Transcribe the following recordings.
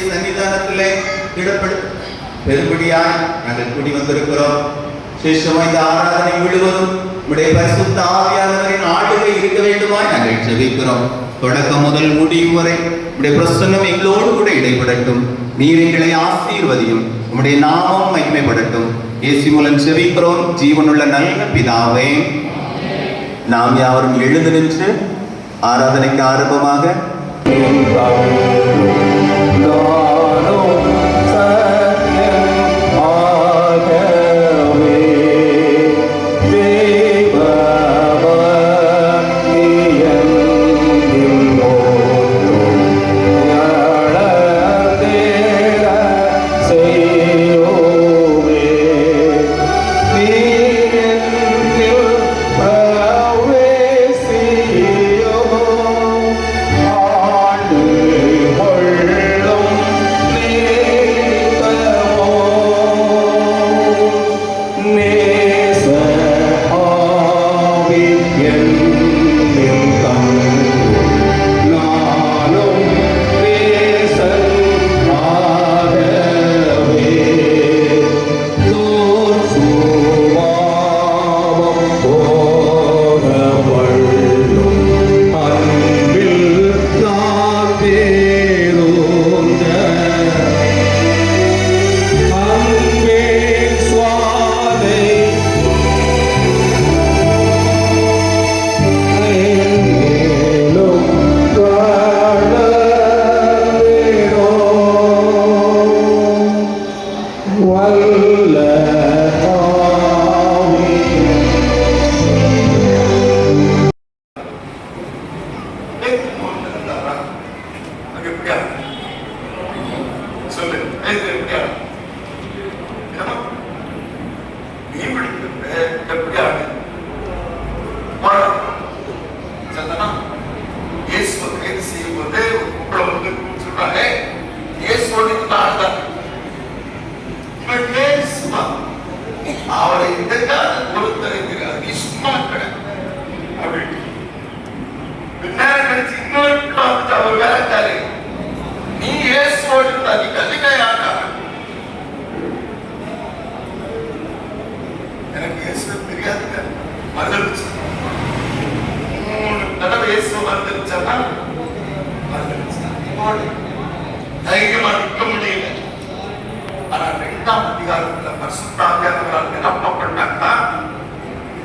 சன்னிதானத்திலே பெரும்படியாய் நாங்கள் கூடி வந்திருக்கிறோம். சேஷமாய் இந்த ஆராதனை முழுவதும் உடைய பரிசுத்த ஆவியானவரின் ஆளுகை இருக்க வேண்டுமாய் நாங்கள் ஜெபிக்கிறோம். தொடக்கம் முதல் முடிவு வரை உடைய பிரசன்னம் எங்களோடு கூட இடைப்படட்டும். நீர் எங்களை ஆசீர்வதியும். உம்முடைய நாமம் மகிமைப்படட்டும். இயேசு மூலம் ஜெபிக்கிறோம் ஜீவனுள்ள நல்ல பிதாவே. நாம் யாவரும் எழுந்து நின்று ஆராதனைக்கு ஆரம்பமாக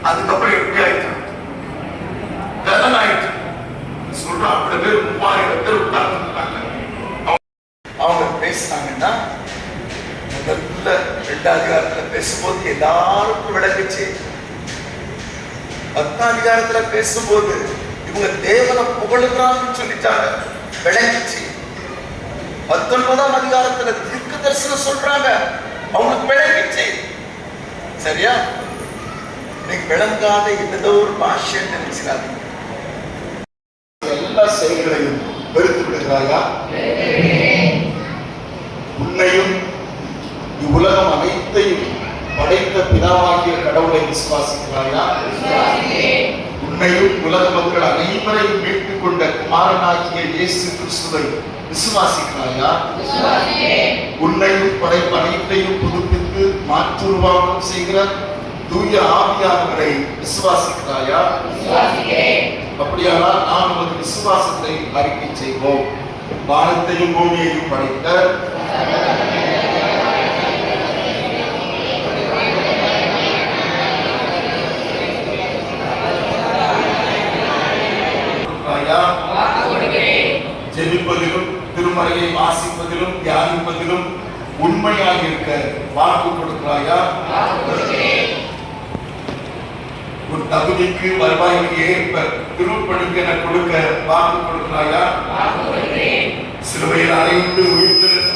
அதுக்கப்புறம் எப்படி ஆயிடுச்சு சொல்றான். 3000 பேர் உட்கார்ந்துருக்காங்க. அவங்க பேசினாங்கன்னா முதல்ல 2ஆம் அதிகாரத்துல பேசும்போது எல்லாருக்கும் விளக்குச்சு. 10ஆம் அதிகாரத்துல பேசும்போது இவங்க தேவனை புகழுகிறான்னு சொல்லிட்டாங்க, விளங்குச்சு. 19ஆம் அதிகாரத்துல தீர்க்க தரிசனம் சொல்றாங்க, அவங்களுக்கு விளங்குச்சு. சரியா? நீங்க விளங்காத என்னதோ ஒரு பாஷை நினைச்சிடாதீங்க. எல்லா செயல்களையும் வெறுத்து விடுகிறாயா? உன்னையும் இவ்வுலகம் அனைத்தையும் படைத்த பிதாவாகிய கடவுளை விசுவாசிக்கிறாயா? உன்னையும் உலக மக்கள் அனைவரையும் மீட்டுக் கொண்ட குமாரனாகிய இயேசு கிறிஸ்துவை விசுவாசிக்கிறாயா? உன்னையும் படைப்பு அனைத்தையும் புதுப்பித்து மாற்றுருவாக்கம் செய்கிற தூய ஆவியானவரை விசுவாசிக்கிறாயா? அப்படியானால் நாம் நமது விசுவாசத்தை அறிக்கை செய்வோம். வானத்தையும் பூமியையும் படைத்த தியானிப்பதிலும் உண்மையாக இருக்க வாக்கு கொடுக்கிறாயா? உன் தகுதிக்கு வருவாய்க்கு ஏற்ப திருப்பணிக்கு என கொடுக்க வாக்கு கொடுக்கிறாயா? சிலுவையில் அறைந்து உயிர்த்தெழுந்த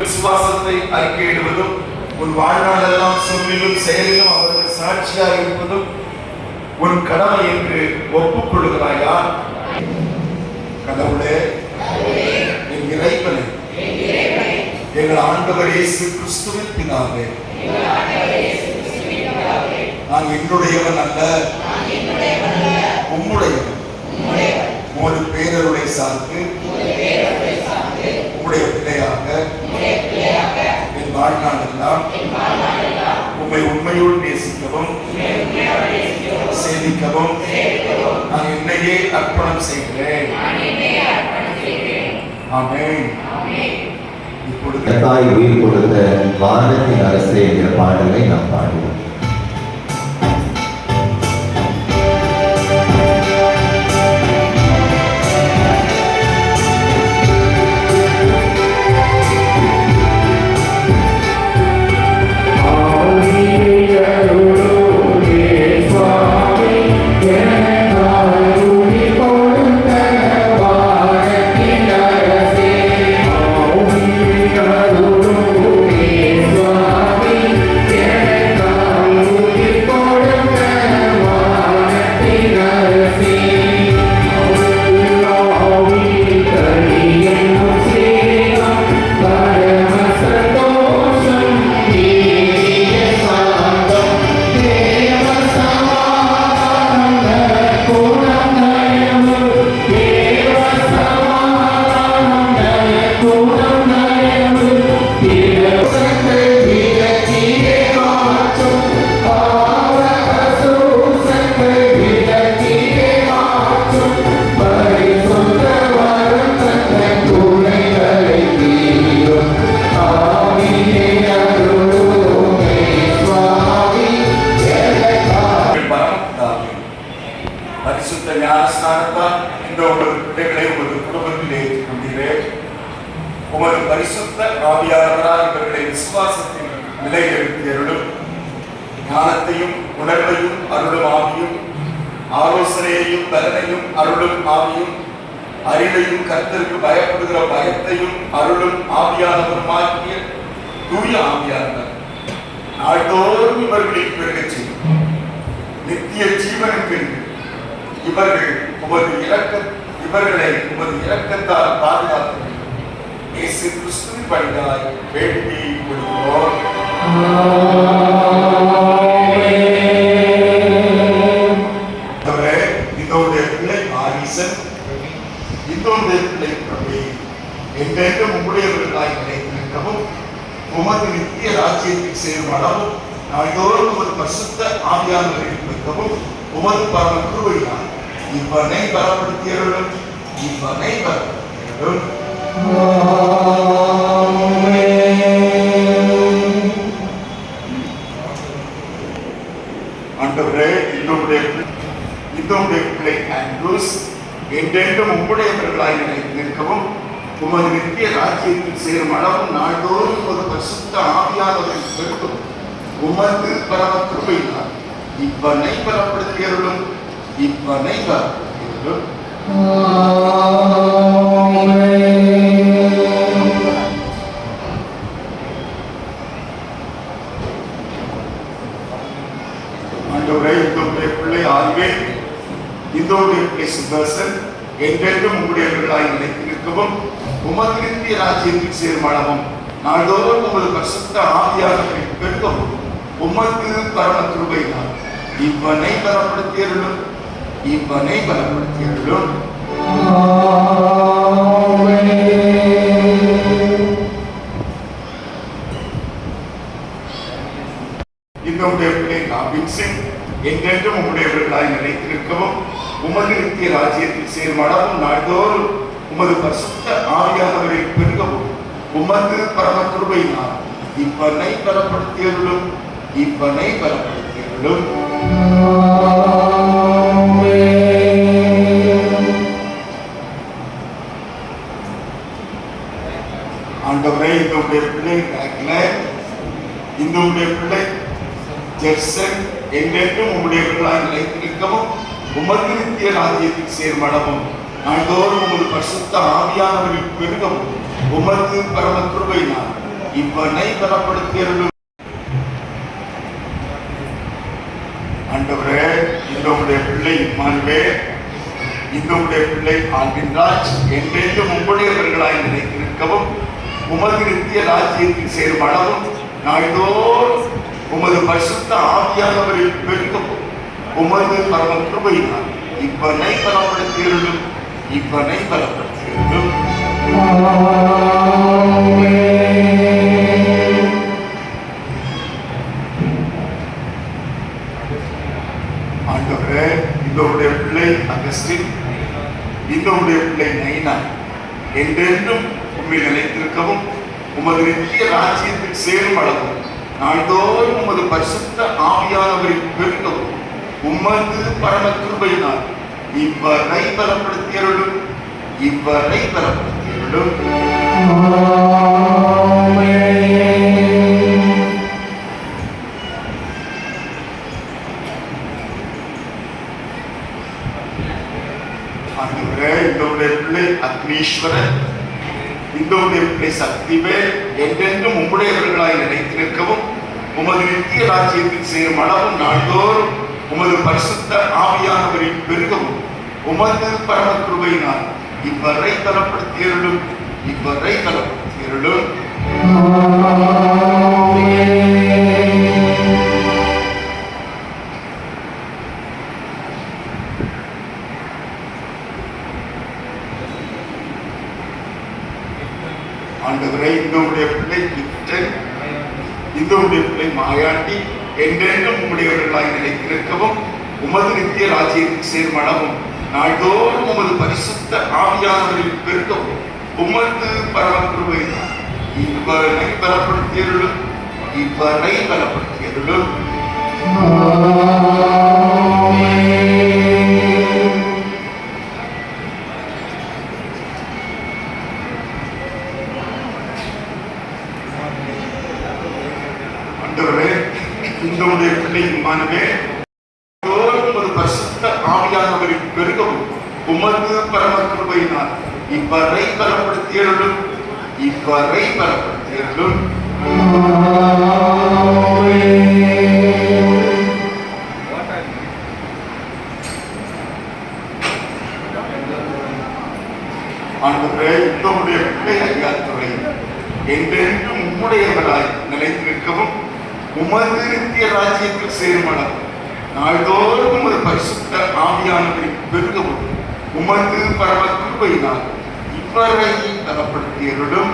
விசுவாசத்தை அறிக்கையிடுவதும் உன் வாழ்நாளெல்லாம் சொல்லிலும் செயலிலும் அவருக்கு சாட்சியாக இருப்பதும் உன் கடமை என்று ஒப்புக் கொள்கிறாயா? கடவுளே, என் இறைவனே, எங்கள் ஆண்டவர் இயேசு கிறிஸ்துவின் பிதாவே, நான் என்னுடையவன் அல்ல, உம்முடையவன். உமது பேரருளை சார்ந்து உம்முடைய பிள்ளையாக என் வாழ்நாளெல்லாம் உம்மை உண்மையோடு நேசிக்கவும் சேவிக்கவும் நான் என்னையே அர்ப்பணம் செய்கிறேன். ஆமென். இப்பொழுது தாய் உயிர் கொடுத்த வானத்தின் அரசே என்ற பாடலை நாம் பாடுவோம். பரிசுத்த ஞானஸ்நானத்தால் இந்த உமது பிள்ளைகளை உமது குடும்பத்தில் ஏற்றுக்கொண்டீரே. உமது பரிசுத்த ஆவியானவரால் இவர்களை விசுவாசத்தின் நிலைநிறுத்தியருளும் ஞானத்தையும் உணர்வையும் அருளும் ஆவியும் ஆலோசனையையும் பலனையும் அருளும் ஆவியும் அறிவையும் கர்த்தருக்கு பயப்படுகிற பயத்தையும் அருளும் ஆவியானவருமாகிய தூய ஆவியானவர் நாள்தோறும் இவர்களை பெருகச் செய்யும். நித்திய ஜீவனுக்கு இவர்களை உமது இரக்கத்தால் பாதுகாத்து இயேசு கிறிஸ்துவின் வழியாய் வேண்டி கொடுக்கிறோம். இதோடைய பிள்ளை ஆரிசன், இதோடைய பிள்ளை பிரபி என்றென்றும் உம்முடையவர்களாய் நிலைத்திருக்கவும் உமது நித்திய ராஜ்யத்தில் சேரும் அளவும் நாள்தோறும் உமது பரிசுத்த ஆவியானவரை கொடுக்கவும் உமது பரம கிருபையினால் இவனை பலப்படுத்தியவர்களும் ஆண்டவரே, இதோடைய பிள்ளை ஆண்ட்ரூஸ் என்றென்றும் உம்முடையவர்களாய் நிற்கவும் உமது நித்திய ராஜ்யத்தில் சேரும் அளவும் நாள்தோறும் ஒரு பரிசுத்த ஆவியானவரை பெருக்கும் உமது பரம கிருபையினால் இவனை பலப்படுத்தியவர்களும் ஆண்டவரே, இதோடைய பிள்ளை ஆர்வே, இதோடைய பிள்ளை சுதர்சன் என்றென்றும் உம்முடையவர்களாய் நிலைத்திருக்கவும் உமது நித்திய ராஜ்யத்தில் சேரும் அளவும் நாள்தோறும் உமது பரிசுத்த ஆவியானவரை பெருக்கவும் உமது பரம கிருபையினால் இவனை பலப்படுத்தியவர்களும் இதனுடைய பிள்ளை ராபின்சன் என்றென்றும் உம்முடையவர்களாய் நிலைத்திருக்கவும் உமது நித்திய ராஜ்யத்தில் சேரும் அளவும் நாள்தோறும் உமது பரிசுத்த ஆவியானவரை பெருகவும் உமது பரம கிருபையினால் இவனை பலப்படுத்தியவர்களும் என்றென்றும் உம்முடையவர்களாய் நிலைத்திருக்கவும் உமது நித்திய ராஜ்யத்தில் சேர்மடவும் நாள்தோறும் உமது பரிசுத்த ஆவியானவரில் பெருகவும் உமது பரம கிருபையினால் இவ்வனை பலப்படுத்தியருளும். ஆண்டவரே, இந்த உடைய பிள்ளை இம்மானுவேல், இந்த உடைய பிள்ளை ஆல்வின்ராஜ் என்றென்றும் உம்முடையவர்களாய் நிலைத்திருக்கவும் உமது நித்திய ராஜ்யத்தில் சேர்மடவும் நாள்தோறும் உமது பரிசுத்த ஆவியானவரில் பெருகவும் உமது பரம கிருபையினால் இவ்வனை பலப்படுத்தியருளும். இவ்வனை பலப்படுத்தியருளும். ஆண்டவரே, இந்த உடைய பிள்ளை அகஸ்டின், இந்த உடைய பிள்ளை நைனா என்றென்றும் உம்மை நிலைத்திருக்கவும் உமது நித்திய ராஜ்யத்தில் சேரும் அளவும் நாள்தோறும் உமது பரிசுத்த ஆவியானவரில் பெருகவும் உமது பரம கிருபையினால் இவ்வனை பலப்படுத்தியருளும். இவ்வனை பலப்படுத்தியருளும். ஆண்டவரே, இந்த உடைய பிள்ளை அக்னீஸ்வரன், இந்த உடைய பிள்ளை சக்திவேல் என்றென்றும் உம்முடையவர்களாய் நிலைத்திருக்கவும் உமது நித்திய ராஜ்யத்தில் சேரும் அளவும் நாள்தோறும் உமது பரிசுத்த ஆவியானவரில் பெருகவும் உமது பரம கிருபையினால் இவ்வரை பலப்படுத்தியருளும். இவ்வரை பலப்படுத்தியருளும். ஆண்டவரை, இந்த உடைய பிள்ளை கிப்டன், இந்த உடைய பிள்ளை மாயாண்டி என்றென்றும் உம்முடையவர்களாய் நிலைத்திருக்கவும் உமது நித்திய ராஜ்யத்தில் சேர்மளவும் நாள்தோறும் உமது பரிசுத்த ஆவியானவரில் பெருகவும் உமது பரம கிருபையினால் இவ்வனை பலப்படுத்தியருளும். இவ்வனை பலப்படுத்தியருளும். ஆண்டவரே, இந்த உடைய பிள்ளை இம்மானுவேல் உமது பரிசுத்த ஆவியானவரில் பெருகவும் உமது பரம கிருபையினால் இவ்வரை பலப்படுத்தியருளும். இவ்வரை பலப்படுத்தியருளும். ஆண்டவரே, இந்த உடைய பிள்ளை ஐயாத்துறை என்றென்றும் உம்முடையவராய் நிலைத்திருக்கவும் உமது நித்திய ராஜ்யத்தில் சேருமளவும் நாள்தோறும் உமது பரிசுத்த ஆவியானவரில் பெருகவும் உமது பரம கிருபையினால் இவ்வரை பலப்படுத்தியருளும்.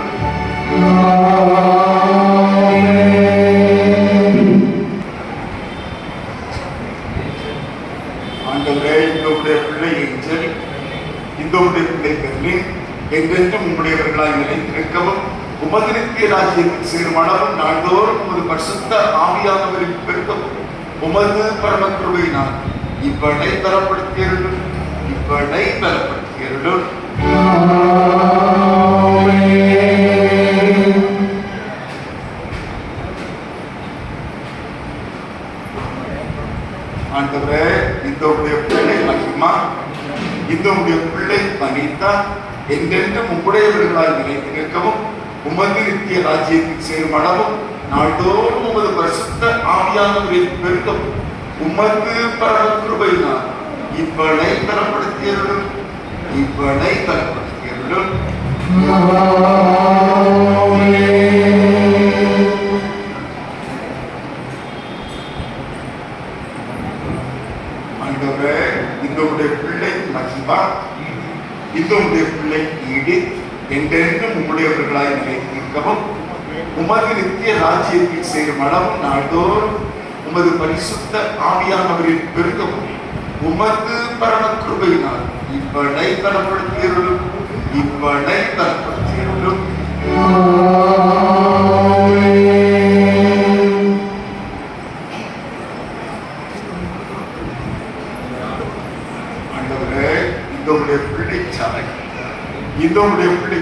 ஆண்டவரே, இந்த உடைய பிள்ளை ஏஞ்சல், இந்த உடைய பிள்ளை பெர்லின் என்றென்றும் உம்முடையவர்களாய் நிலைத்திருக்கவும் உமது நித்திய ராஜ்யத்தில் சேரும் அளவும் நாள்தோறும் உமது பரிசுத்த ஆவியானவரில் பெருகவும் உமது பரம கிருபையினால் இவ்வனை பலப்படுத்தியருளும். இவ்வனை பலப்படுத்தியருளும். ஆண்டவரே, இந்த உடைய பிள்ளை மகிமா, இந்த உடைய பிள்ளை வனிதா என்றென்றும் உம்முடையவர்களாய் நிலைத்திருக்கவும் உமது நித்திய ராஜ்யத்தில் சேரும் அளவும் நாள்தோறும் உமது பரிசுத்த ஆவியானவரில் பெருகவும் உமது பரம கிருபையினால் இவ்வனை பலப்படுத்தியருளும். இவ்வனை பலப்படுத்தியருளும். ஆண்டவரே, இந்த உடைய பிள்ளை மகிமா, இந்த உடைய பிள்ளை ஈடித் என்றென்றும் உம்முடையவர்களாய் நிலைத்திருக்கவும் உமது நித்திய ராஜ்யத்தில் சேரும் அளவும் நாள்தோறும் உமது பரிசுத்த ஆவியானவரில் பெருகவும் உமது பரம கிருபையினால் இவ்வனை பலப்படுத்தியருளும். இவ்வனை பலப்படுத்தியருளும். ஆண்டவரே, இந்த உடைய பிள்ளை சாலை, இந்த உடைய பிள்ளை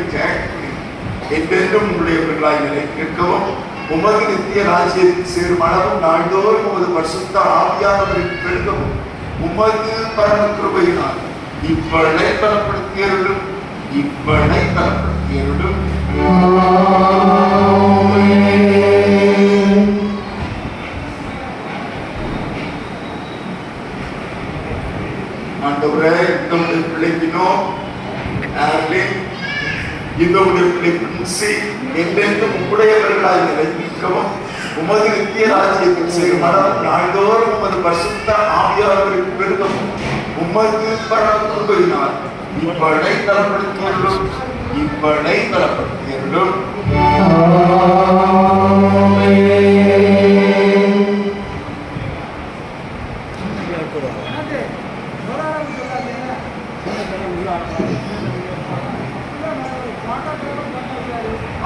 என்றென்றும் உம்முடையவர்களாய் நிலைத்திருக்கவும் உமது நித்திய ராஜ்யத்தில் சேரும் அளவும் நாள்தோறும் உமது பரிசுத்த ஆவியானவரின் பெருகவும் உமது பரம கிருபையினால் இவ்வளை பலப்படுத்தியருளும் இவ்வளை பலப்படுத்தியருளும். ஆண்டவரே, இந்த பிள்ளைக்கினோ இந்த பிள்ளை பிரின்சி என்றென்றும் உடையவர்களாய் நிலைக்கவும் உமது நித்திய ராஜ்யத்தில் சேரும் அளவும் நாள்தோறும் உமது பரிசுத்த ஆவியானவரின் பெருகவும் உமது பரம கிருபையினால் இவ்வளை பலப்படுத்தியருளும் இவ்வளை பலப்படுத்தியருளும்.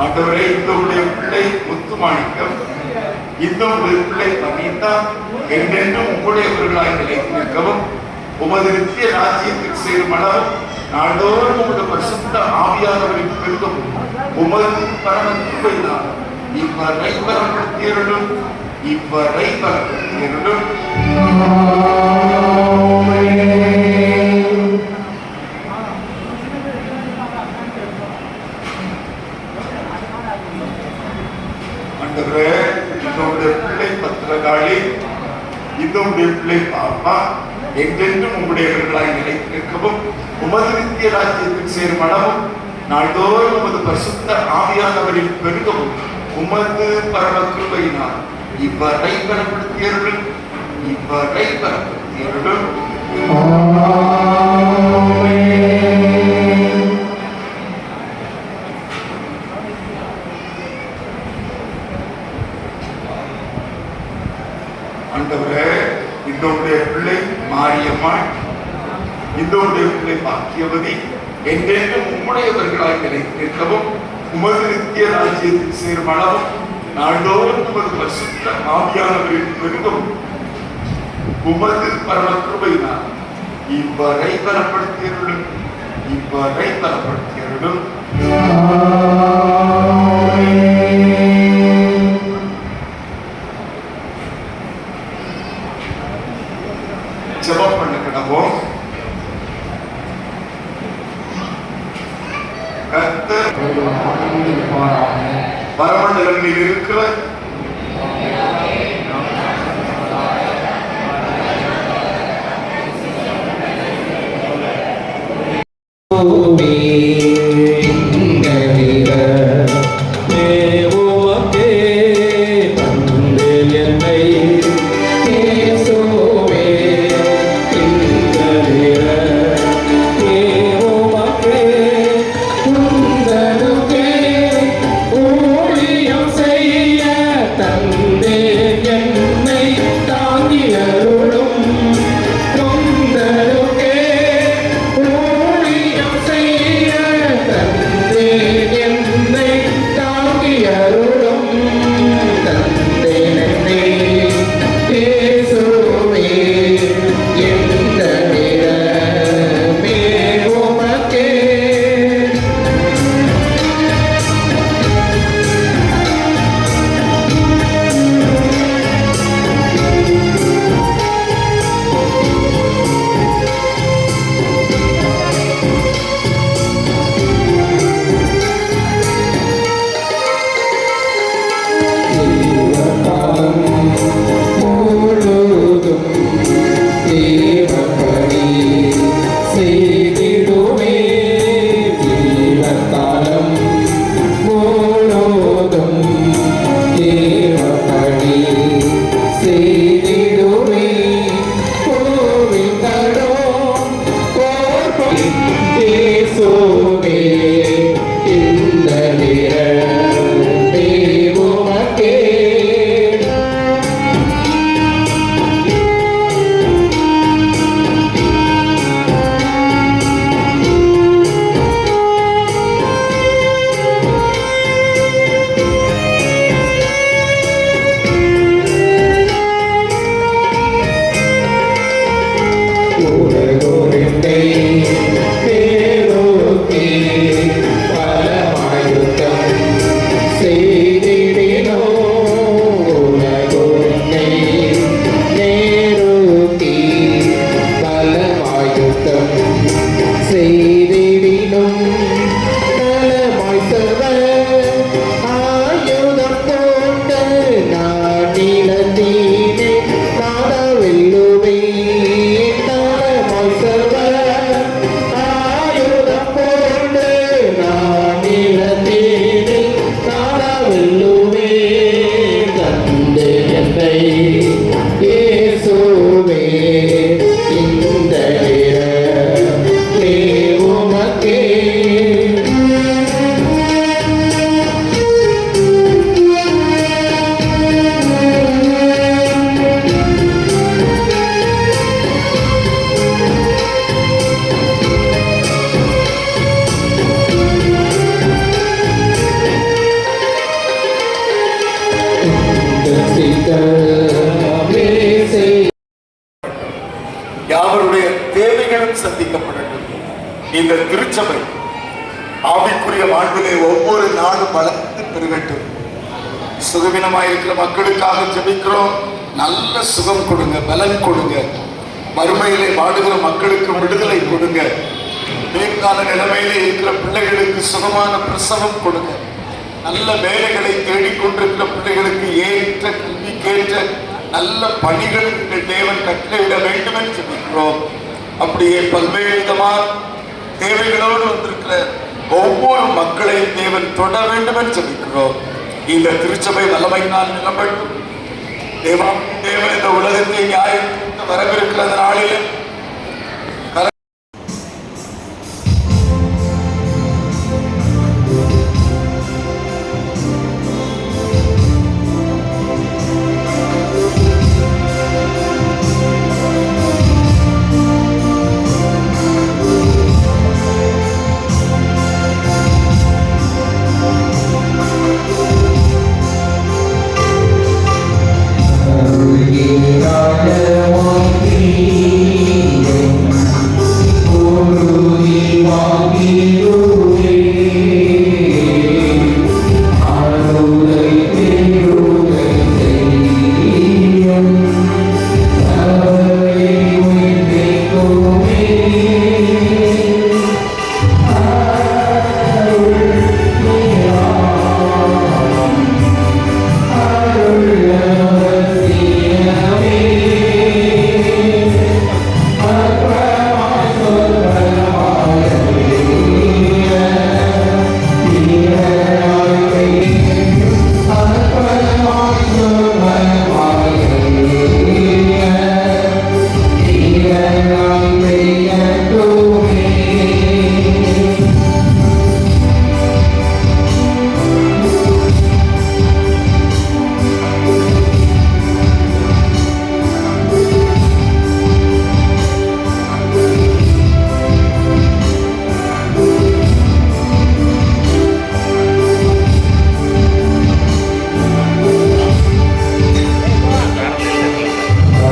ஆண்டவரே, இந்த பிள்ளை முத்துமாணிக்கம், இந்த பிள்ளை அனிதா என்றென்றும் உங்களுடையவர்களாய் நிலைத்திருக்கவும் உமது நித்திய ராஜ்யத்தில் சேரும் அளவும் நாள்தோறும் உமது பரிசுத்த ஆவியானவரின் பெருகவும் உமது பரம கிருபையினால் இவ்வரை பலப்படுத்தியருளும் இவ்வரை பலப்படுத்தியருளும். ஆண்டவரே, இதோடைய பிள்ளை பத்திரகாளி, இதோடைய பிள்ளை பாப்பா என்றென்றும் உங்களுடையவர்களாய் நிலைத்திருக்கவும் உமது நித்திய ராஜ்யத்தில் சேரும் அளவும் நாள்தோறும் உமது பரிசுத்த ஆவியானவரின் பெருகவும் உமது பரம கிருபையினால் இவ்வரை பலப்படுத்தியருளும் இவ்வரை பலப்படுத்தியருளும். ஆண்டவரே, இதோடைய பிள்ளை மாரியம்மாள், இதோடைய பிள்ளை பாக்கியவதி என்றென்றும் உம்முடையவர்களாய் நிலைத்திருக்கவும் உமது நித்திய ராஜ்யத்தில் சேரும் அளவும் நாள்தோறும் உமது பரிசுத்த ஆவியானவரின் பெருகவும் உமது பரம கிருபையினால் இவ்வரை பலப்படுத்தியருளும் இவ்வரை பலப்படுத்தியருளும். ஜெபம் பண்ண கிடவோம். பரமண்டலங்களில் இருக்கிற செய்திடினோ இந்த உமக்கே யாவருடைய தேவைகளும் சந்திக்கப்படட்டும். இந்த திருச்சபை ஆவிக்குரிய வாழ்விலே ஒவ்வொரு நாளும் வளர்ந்து பெருகட்டும். சுகவீனமாயிருக்கிற மக்களுக்காக ஜெபிக்கிறோம். நல்ல சுகம் கொடுங்க, பலன் கொடுங்க. வறுமையிலே வாடுகிற மக்களுக்கு விடுதலை கொடுங்க. நேர்கால நிலைமையிலே இருக்கிற பிள்ளைகளுக்கு சுகமான பிரசவம் கொடுங்க. நல்ல வேலைகளை தேடிக்கொண்டிருக்கிற பிள்ளைகளுக்கு ஏற்ற கல்விக்கேற்ற நல்ல பணிகள் தேவன் கட்டளையிட வேண்டும் என்று சொல்கிறோம். அப்படியே பல்வேறு விதமான தேவைகளோடு வந்திருக்கிற ஒவ்வொரு மக்களையும் தேவன் தொட வேண்டும் என்று சொல்கிறோம். இந்த திருச்சபை வல்லமையினால் நிலப்பட்டும். தேவன் இந்த உலகத்தை நியாயம் வரவிருக்கிற நாளில்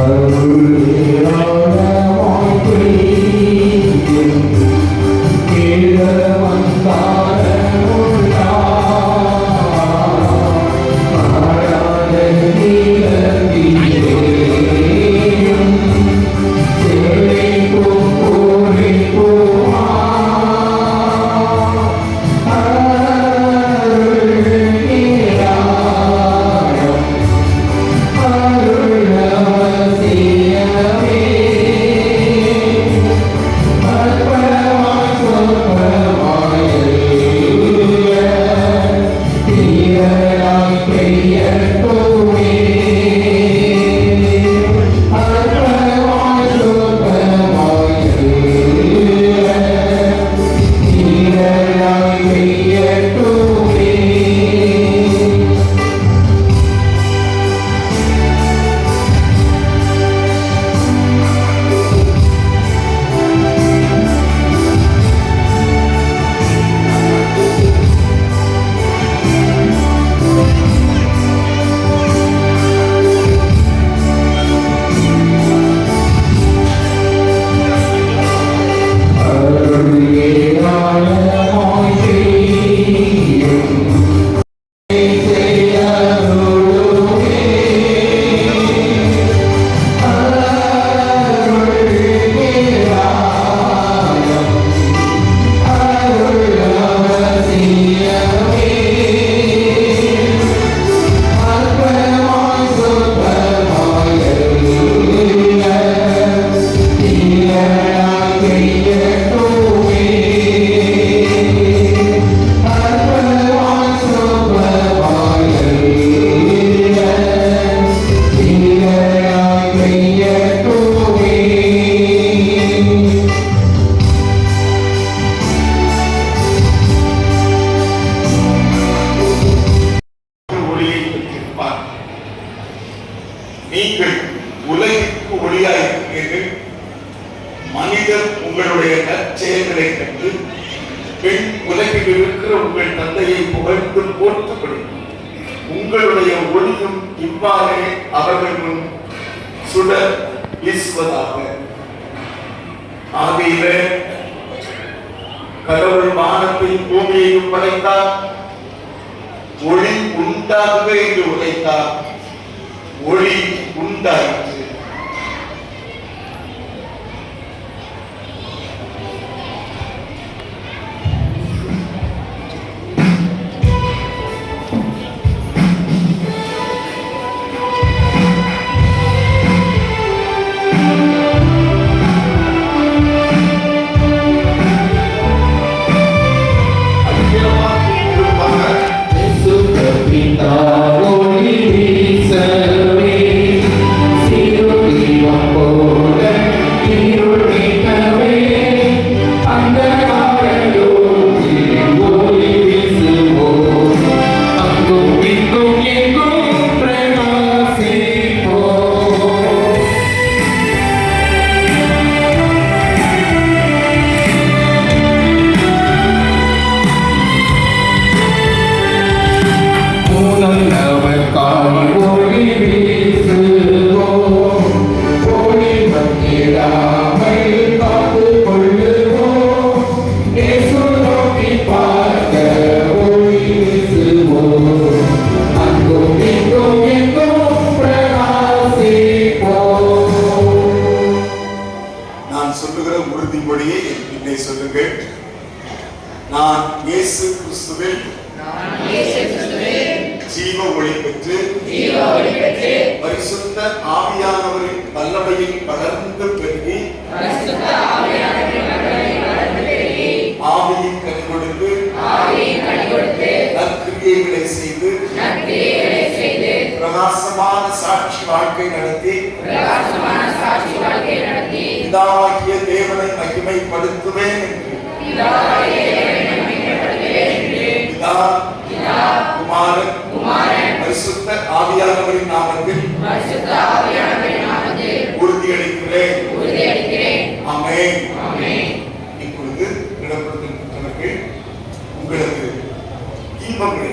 Hallelujah. மனிதர் உங்களுடைய நற்செயல்களை கண்டு பெண் உலகில் இருக்கிற உங்கள் தந்தையை புகழ்ந்து போற்றும்படி உங்களுடைய ஒளியும் இவ்வாறே அவர்கள் முன் சுடர் வீசுவதாக. ஆகையிலே கடவுள் வானத்தையும் பூமியையும் படைத்தார். ஒளி உண்டாகுக என்று உரைத்தார். ஒளி உண்டாயிற்று. நான் சொல்லுகிற உறுதிமொழியை என் பின்னே சொல்லுங்கள். நான் இயேசு கிறிஸ்துவில் ஜீவ ஒளி பெற்று பரிசுத்த ஆவியானவரின் வல்லமையில் வளர்ந்து பெருகி ஆவியின் கனி கொடுத்து நற்கிரியைகளை செய்து பிரகாசமான சாட்சி வாழ்க்கை நடத்தி பிதாவாகிய தேவனை மகிமைப்படுத்துவேன் என்று பிதா குமாரன் பரிசுத்த ஆவியானவரின் நாமத்தில் உறுதியளிக்கிறேன். ஆமென். இப்பொழுது இடப்படுத்தலுக்கு உங்களது தீபங்களை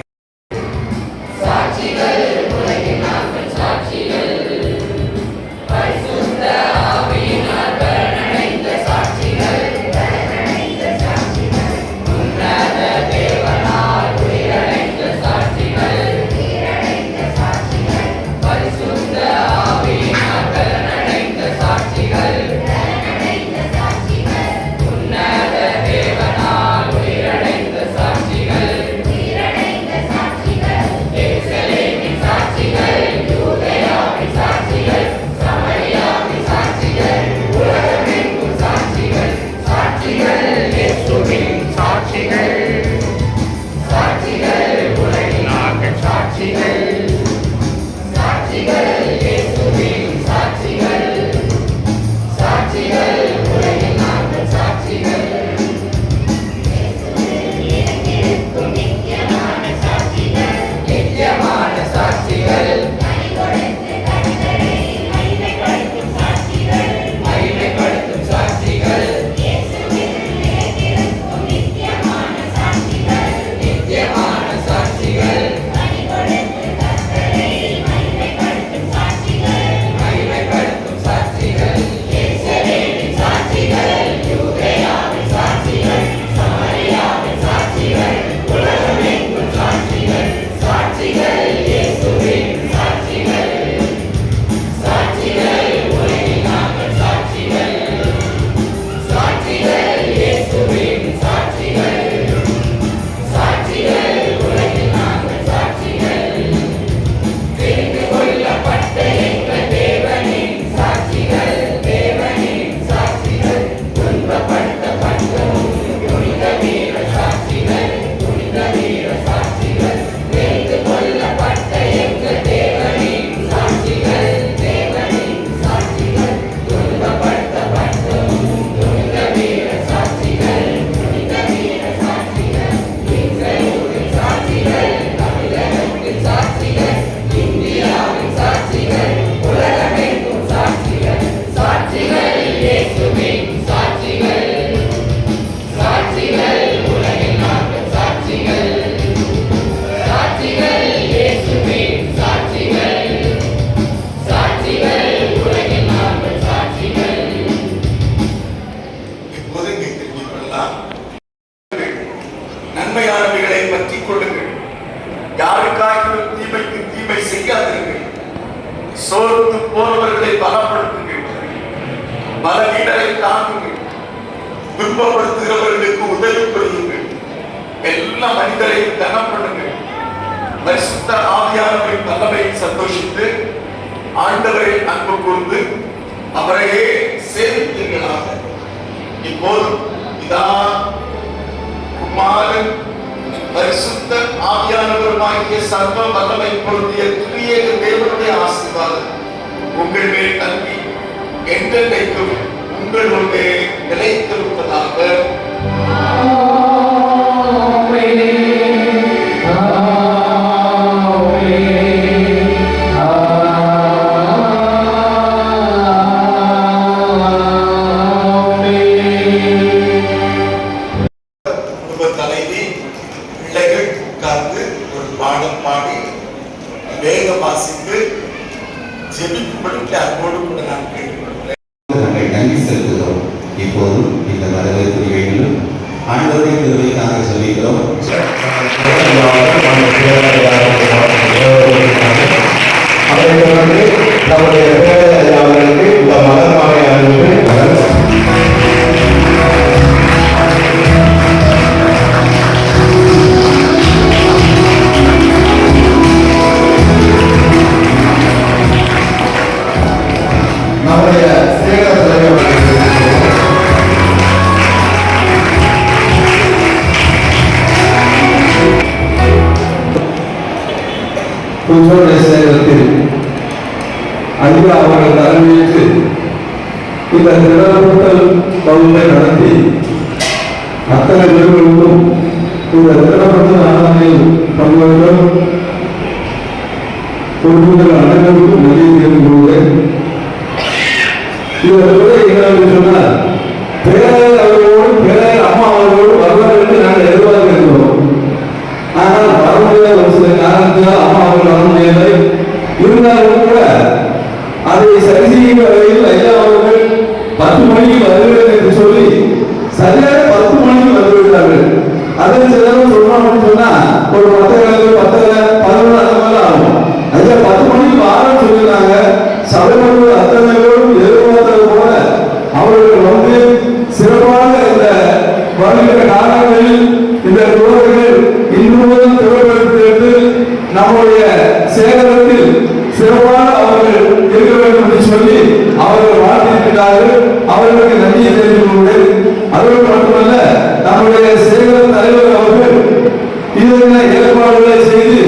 பலவீனரை தாங்குங்கள், துன்பப்படுத்துகிறவர்களுக்கு உதவி புரியுங்கள், எல்லா மனிதரையும் கனம் பண்ணுங்கள். பரிசுத்த ஆவியானவரின் தலைமையில் சந்தோஷித்து ஆண்டவரை அன்பு கூர்ந்து அவரையே சேவித்தீர்களாக. இப்போது இதான் குமாரன் பரிசுத்த ஆவியானவருமாகிய சர்வ வல்லமை பொருந்திய திரியேக தேவனுடைய ஆசீர்வாதம் உங்கள் மேல் தங்கி என்றென்றைக்கும் உங்களுடைய நிலைத்திருப்பதாக. தலைவி பிள்ளைகள் உட்கார்ந்து ஒரு பாடம் பாடி வேக வாசித்து ஜெபிக்கும்படி அன்போடு கூட நான் கேட்டுக்கொள்கிறேன். நாங்கள் நன்றி செலுத்துகிறோம். இப்போது இந்த வரவேற்பு நிகழ்விலும் ஆண்டவரை திருவைக்காக சொல்லிக்கிறோம். நம்முடைய பேரறிஞர்களுக்கு இந்த மலர் மாலை அணிவித்து நம்முடைய சேகர தலைவர் புதுச்சோலை சேகரத்தில் ஐயா அவர்கள் தலைமையேற்று இந்த திறனப்பட்டல் வகுப்பை நடத்தி அத்தனை பேர்களுக்கும் இந்த திறனப்பட்டல் ஆராதனையில் பங்குபெறும் பொறுப்புகள் அனைவருக்கும் நன்றி தெரிவித்துள்ளேன். இவர்களோடு எங்களுக்கு சொன்னார், பேரர் அவர்களோடு பேரர் அம்மா அவர்களோடு வருவார் என்று நாங்கள் எதிர்பார்க்கிறோம். ஆனால் வர முடியாத ஒரு சில காரணத்தினால் அம்மா அவர்கள் வர முடியவில்லை. இருந்தாலும் கூட அதை சரி செய்யும் வகையில் ஐயா அவர்கள் 10 மணிக்கு வருகிறேன் என்று சொல்லி சரியாக 10 மணிக்கு வந்துவிட்டார்கள். அதன் சிலரும் சொல்லணும் அப்படின்னு சொன்னா ஒரு 10:11 அந்த மாதிரி ஆகும். ஐயா 10 மணிக்கு வாரம் சொல்லியிருக்காங்க. சபையோடு அத்தனை பேரும் எதிர்பார்த்தது போல அவர்கள் வந்து சிறப்பாக இந்த வருகிற காலங்களில் இந்த குழந்தைகள் இன்னும் திறப்படுத்தி நம்முடைய சேகரத்தில் சிறப்பாக அவர்கள் இருக்க வேண்டும் என்று சொல்லி அவர்கள் வாழ்த்திருக்கிறார்கள். அவர்களுக்கு நன்றியை தெரிவித்துள்ளேன். அதோடு மட்டுமல்ல, நம்முடைய சேகர தலைவர் அவர்கள் இதனை ஏற்பாடுகளை செய்து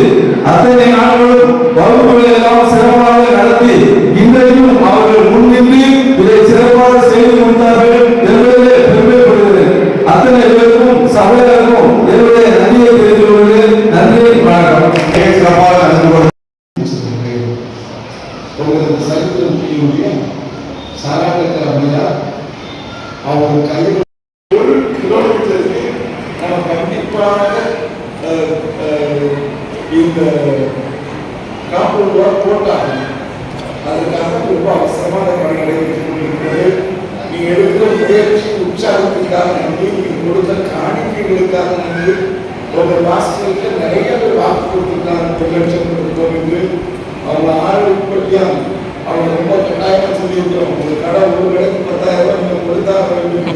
அத்தனை நாட்களும் வகுப்புகளை எல்லாம் சிறப்பாக நடத்தி இன்றையும் அவர்கள் முன்னின்று இதை சிறப்பாக செய்து கொடுத்தார்கள் என்பதிலே பெருமைப்படுகிறேன். அத்தனை பேருக்கும் சபையாருக்கும் என்னுடைய நன்றியை தெரிவித்துக் கொள்கிறேன். நன்றி, வணக்கம். சிறப்பாக நடந்து கொண்டு உங்களுக்கு சரித்திரத்தினுடைய சாராட்டத்தில் அமையா அவர் கையில் 1 கிலோமீட்டருக்கு நம்ம கண்டிப்பாக இந்த காம்பவுண்ட் வால் போட்டாங்க. அதுக்காக ரொம்ப அவசரமான பணி நடைபெற்றுக் கொண்டிருக்கிறது. நீங்க எடுக்கிற முயற்சி உற்சாகத்துக்காக நன்றி, நீங்க கொடுத்த காணிக்கைகளுக்காக நன்றி. உங்க வாசலுக்கு நிறைய பேர் வாக்கு கொடுத்துருக்காங்க. 1 லட்சம் கொடுத்தோம் என்று அவங்க ஆள் உற்பத்தியா அவங்க ரொம்ப கட்டாயமா சொல்லியிருக்கிறோம். ஒரு கடை ஒரு கடைக்கு 10,000 ரூபாய் நீங்க கொடுத்தாக வேண்டும்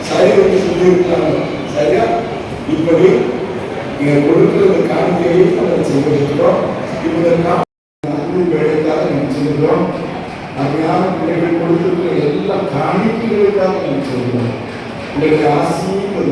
சரி என்று சொல்லியிருக்கிறாங்க. சரியா? இப்படி நீங்க கொடுக்கிற காணிக்கையை நம்ம செய்திருக்கிறோம். இப்ப அன்பு வேலைக்காக நம்ம செய்கிறோம். அருமையான பிள்ளைகள் கொடுத்திருக்கிற எல்லா காணிக்கைகளுக்காக நம்ம செய்கிறோம். உங்களுடைய ஆசையும் ஒரு